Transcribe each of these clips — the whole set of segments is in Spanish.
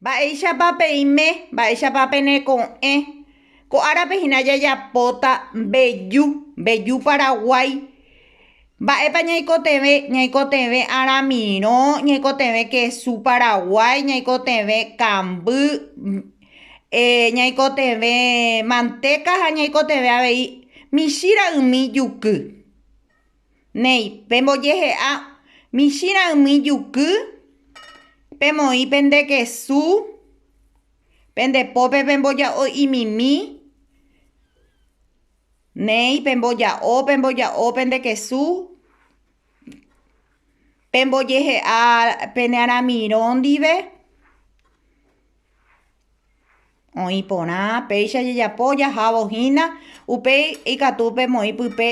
Mba'éichapa peime, mba'éichapa peneko'ẽ. Ko árapehína jajapóta mbeju Paraguay. Mba'épa ñaikotevẽ aramirõ, ñaikotevẽ kesu Paraguay, ñaikotevẽ kamby, ñaikotevẽ manteca ha ñaikotevẽ avei michĩ ra'ymi juky. Néi pembojehe'a michĩ ra'ymi juky, pemoĩ pende kesu, pendepópe pemboja'o imimi. Néi pemboja'o pende kesu, pembojehe'a pene aramirõ ndive. Oĩ porã péicha jajapo jahávohína upéi ikatu pemoĩ pype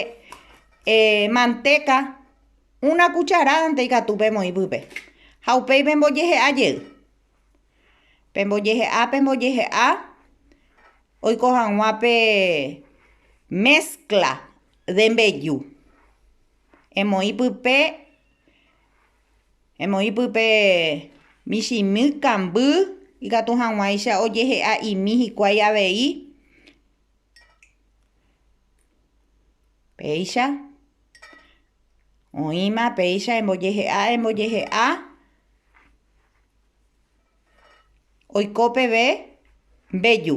manteca, una cucharádante ikatu pemoĩ pype. Ha upéi pembojehe'a jey. Pembojehe'a oiko hag̃uápe mezcla de mbeju. Emoĩ pype michĩmy, kamby, ikatu hag̃uáicha ojehe'a imi hikuái avei. Péicha oĩma péicha embojehe'a oiko peve mbeju.